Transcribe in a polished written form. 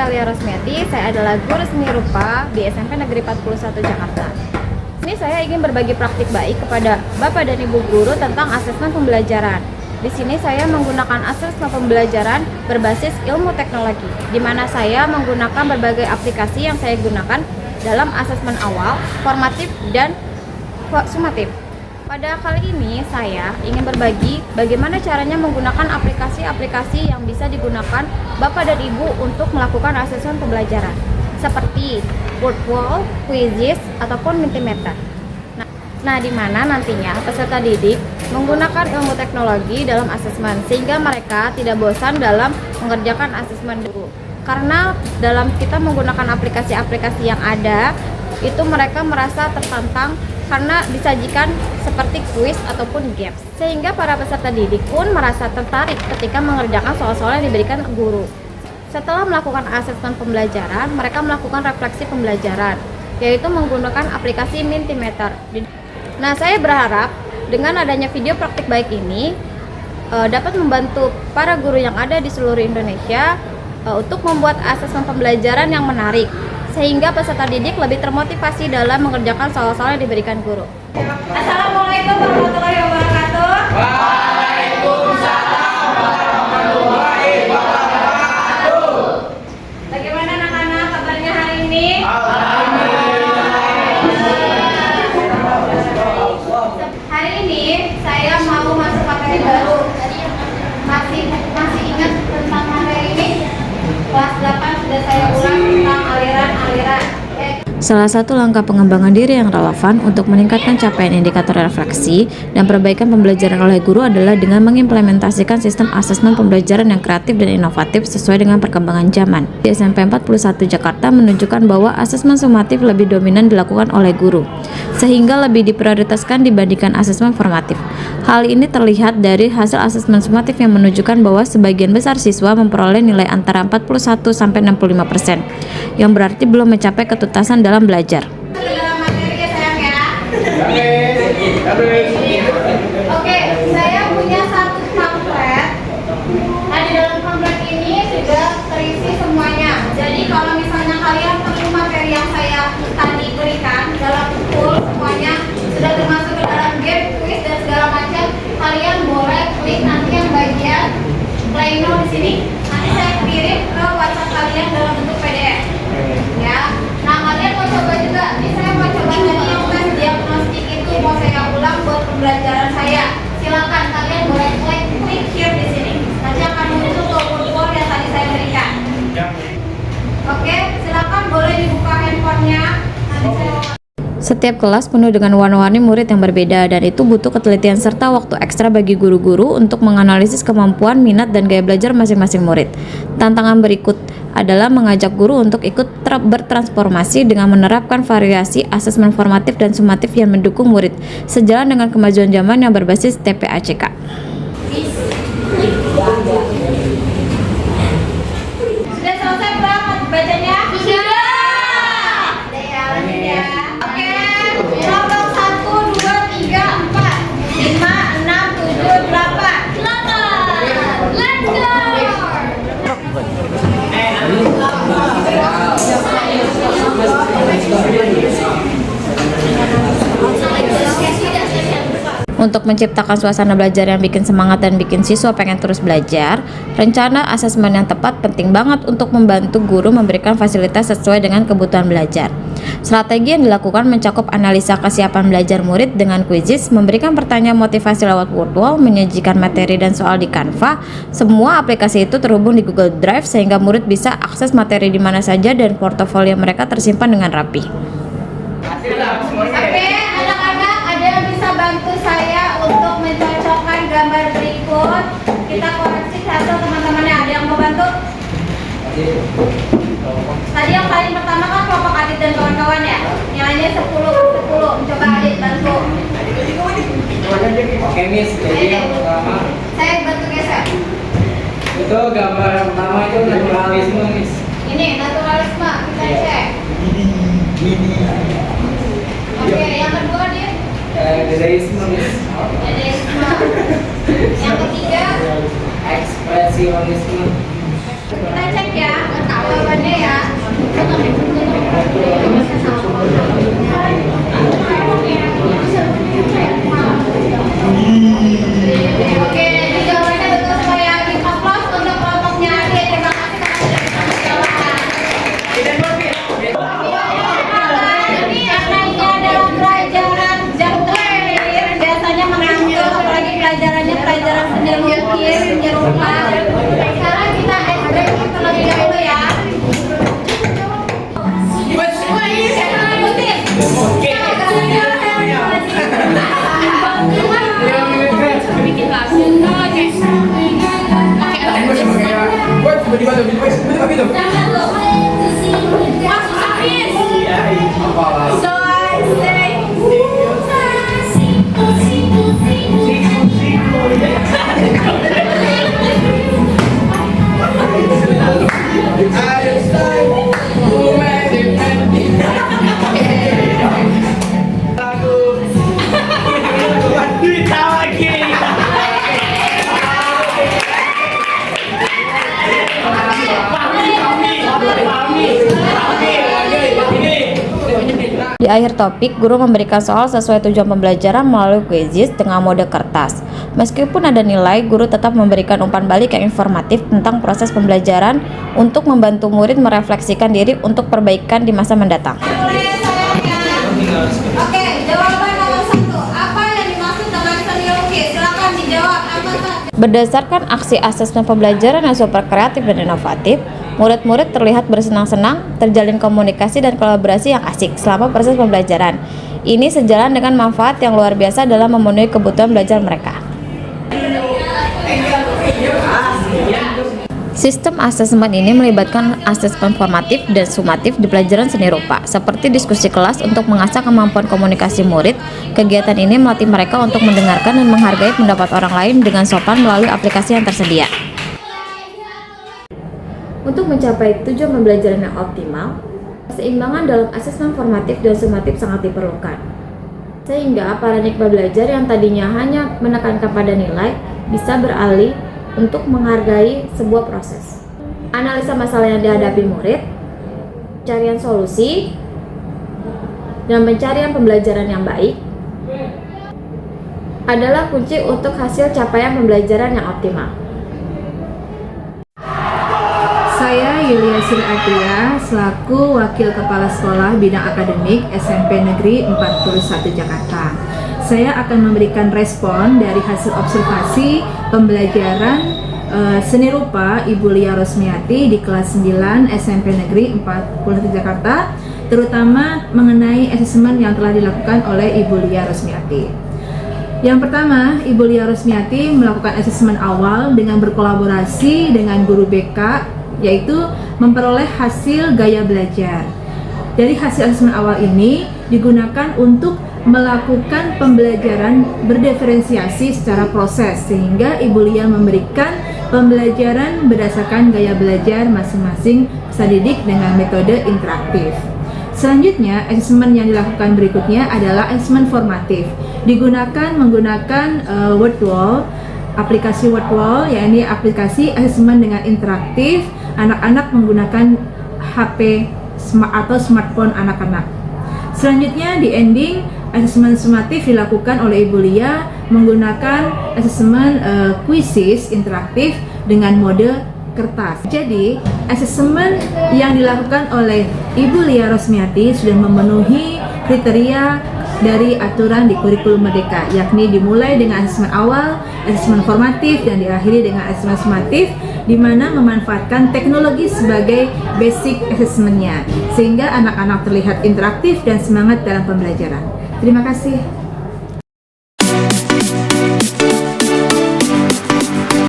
Alia Rosmiati, saya adalah guru seni rupa di SMP Negeri 41 Jakarta. Ini saya ingin berbagi praktik baik kepada Bapak dan Ibu guru tentang asesmen pembelajaran. Di sini saya menggunakan asesmen pembelajaran berbasis ilmu teknologi, di mana saya menggunakan berbagai aplikasi yang saya gunakan dalam asesmen awal, formatif, dan sumatif. Pada kali ini saya ingin berbagi bagaimana caranya menggunakan aplikasi-aplikasi yang bisa digunakan Bapak dan Ibu untuk melakukan asesmen pembelajaran seperti Wordwall, Quizzes, ataupun Mentimeter. Nah, di mana nantinya peserta didik menggunakan ilmu teknologi dalam asesmen sehingga mereka tidak bosan dalam mengerjakan asesmen dulu. Karena dalam kita menggunakan aplikasi-aplikasi yang ada, itu mereka merasa tertantang karena disajikan seperti kuis ataupun games, sehingga para peserta didik pun merasa tertarik ketika mengerjakan soal-soal yang diberikan guru. Setelah melakukan asesmen pembelajaran, mereka melakukan refleksi pembelajaran, yaitu menggunakan aplikasi Mentimeter. Nah, saya berharap dengan adanya video praktik baik ini dapat membantu para guru yang ada di seluruh Indonesia untuk membuat asesmen pembelajaran yang menarik, sehingga peserta didik lebih termotivasi dalam mengerjakan soal-soal yang diberikan guru. Assalamualaikum warahmatullahi wabarakatuh. Waalaikumsalam warahmatullahi wabarakatuh. Bagaimana anak-anak kabarnya hari ini? Hari ini saya mau masuk materi baru. Masih ingat tentang materi ini? Kelas 8 sudah saya ulang tentang aliran-aliran. Salah satu langkah pengembangan diri yang relevan untuk meningkatkan capaian indikator refleksi dan perbaikan pembelajaran oleh guru adalah dengan mengimplementasikan sistem asesmen pembelajaran yang kreatif dan inovatif sesuai dengan perkembangan zaman. Di SMP 41 Jakarta menunjukkan bahwa asesmen sumatif lebih dominan dilakukan oleh guru, sehingga lebih diprioritaskan dibandingkan asesmen formatif. Hal ini terlihat dari hasil asesmen sumatif yang menunjukkan bahwa sebagian besar siswa memperoleh nilai antara 41-65%, yang berarti belum mencapai ketuntasan dalam belajar. Oke, saya punya satu pamflet. Nah, di dalam pamflet ini sudah terisi semuanya. Jadi kalau misalnya kalian perlu materi yang saya tadi berikan dalam full semuanya sudah termasuk ke dalam game, quiz dan segala macam, kalian boleh klik nanti yang bagian play now di sini. Nanti saya kirim ke WhatsApp kalian dalam bentuk PDF. Ya. Nah, kalian mau coba juga. Ini saya mau coba tadi yang tes diagnostik itu mau saya ulang buat pembelajaran saya. Silakan kalian boleh klik here di sini. Nanti akan muncul form yang tadi saya berikan. Oke, silakan boleh dibuka handphonenya. Nanti saya Setiap kelas penuh dengan warna-warni murid yang berbeda, dan itu butuh ketelitian serta waktu ekstra bagi guru-guru untuk menganalisis kemampuan, minat, dan gaya belajar masing-masing murid. Tantangan berikut adalah mengajak guru untuk ikut bertransformasi dengan menerapkan variasi asesmen formatif dan sumatif yang mendukung murid, sejalan dengan kemajuan zaman yang berbasis TPACK. sudah selesai belum bacanya? Sudah. Oke, kelompok 1, 2, 3, 4, 5, 6, 7, 8. Let's go. Untuk menciptakan suasana belajar yang bikin semangat dan bikin siswa pengen terus belajar, rencana asesmen yang tepat penting banget untuk membantu guru memberikan fasilitas sesuai dengan kebutuhan belajar. Strategi yang dilakukan mencakup analisa kesiapan belajar murid dengan quizzes, memberikan pertanyaan motivasi lewat Wordwall, menyajikan materi dan soal di Canva. Semua aplikasi itu terhubung di Google Drive sehingga murid bisa akses materi di mana saja dan portofolio mereka tersimpan dengan rapi. Oke, anak-anak ada yang bisa bantu saya untuk mencocokkan gambar berikut. Kita koreksi satu teman-temannya. Ada yang mau bantu? Tadi yang paling pertama kan kelompok Adit dan kawan-kawan ya. Nilainya 10. Coba Adit bantu. Oke, Miss. Jadi yang pertama Saya bantu geser. itu gambar yang pertama itu naturalisme, Miss. Ini naturalisme, kita cek. Oke, yang kedua Dit. Dadaisme, Miss. Dadaisme. Yang ketiga Ekspresionisme. kita cek ya. jawabannya ya. Oke, jadi jawabannya betul semua ya. Big applause untuk kelompoknya Adi. Terima kasih karena ini adalah pelajaran jangkir, biasanya mengantuk, apalagi pelajarannya pelajaran seni lukis, seni rupa. Sekarang kita break terlebih dahulu ya. So I say Di akhir topik, guru memberikan soal sesuai tujuan pembelajaran melalui quizzes dengan mode kertas. Meskipun ada nilai, guru tetap memberikan umpan balik yang informatif tentang proses pembelajaran untuk membantu murid merefleksikan diri untuk perbaikan di masa mendatang. Oke, jawaban nomor 1. Apa yang dimaksud dengan seni lukis? Silakan dijawab. Apakah Berdasarkan aksi asesmen pembelajaran yang super kreatif dan inovatif, murid-murid terlihat bersenang-senang, terjalin komunikasi dan kolaborasi yang asik selama proses pembelajaran. Ini sejalan dengan manfaat yang luar biasa dalam memenuhi kebutuhan belajar mereka. Sistem asesmen ini melibatkan asesmen formatif dan sumatif di pelajaran seni rupa, seperti diskusi kelas untuk mengasah kemampuan komunikasi murid. Kegiatan ini melatih mereka untuk mendengarkan dan menghargai pendapat orang lain dengan sopan melalui aplikasi yang tersedia. Untuk mencapai tujuan pembelajaran yang optimal, keseimbangan dalam asesmen formatif dan sumatif sangat diperlukan. Sehingga paradigma belajar yang tadinya hanya menekankan pada nilai bisa beralih untuk menghargai sebuah proses. Analisa masalah yang dihadapi murid, pencarian solusi, dan pencarian pembelajaran yang baik adalah kunci untuk hasil capaian pembelajaran yang optimal. Saya Yulia Sri Artia, selaku Wakil Kepala Sekolah Bidang Akademik SMP Negeri 41 Jakarta. Saya akan memberikan respon dari hasil observasi pembelajaran seni rupa Ibu Lia Rosmiati di kelas 9 SMP Negeri 41 Jakarta, terutama mengenai asesmen yang telah dilakukan oleh Ibu Lia Rosmiati. Yang pertama, Ibu Lia Rosmiati melakukan asesmen awal dengan berkolaborasi dengan guru BK, yaitu memperoleh hasil gaya belajar. Dari hasil asesmen awal ini digunakan untuk melakukan pembelajaran berdiferensiasi secara proses, sehingga Ibu Lia memberikan pembelajaran berdasarkan gaya belajar masing-masing peserta didik dengan metode interaktif. Selanjutnya, asesmen yang dilakukan berikutnya adalah asesmen formatif. Menggunakan Wordwall, aplikasi Wordwall, yakni aplikasi asesmen dengan interaktif. Anak-anak menggunakan HP atau smartphone anak-anak. Selanjutnya di ending, asesmen sumatif dilakukan oleh Ibu Lia menggunakan asesmen quizzes interaktif dengan mode kertas. Jadi, asesmen yang dilakukan oleh Ibu Lia Rosmiati sudah memenuhi kriteria dari aturan di kurikulum Merdeka, yakni dimulai dengan asesmen awal, asesmen formatif, dan diakhiri dengan asesmen sumatif, di mana memanfaatkan teknologi sebagai basic assessment-nya, sehingga anak-anak terlihat interaktif dan semangat dalam pembelajaran. Terima kasih.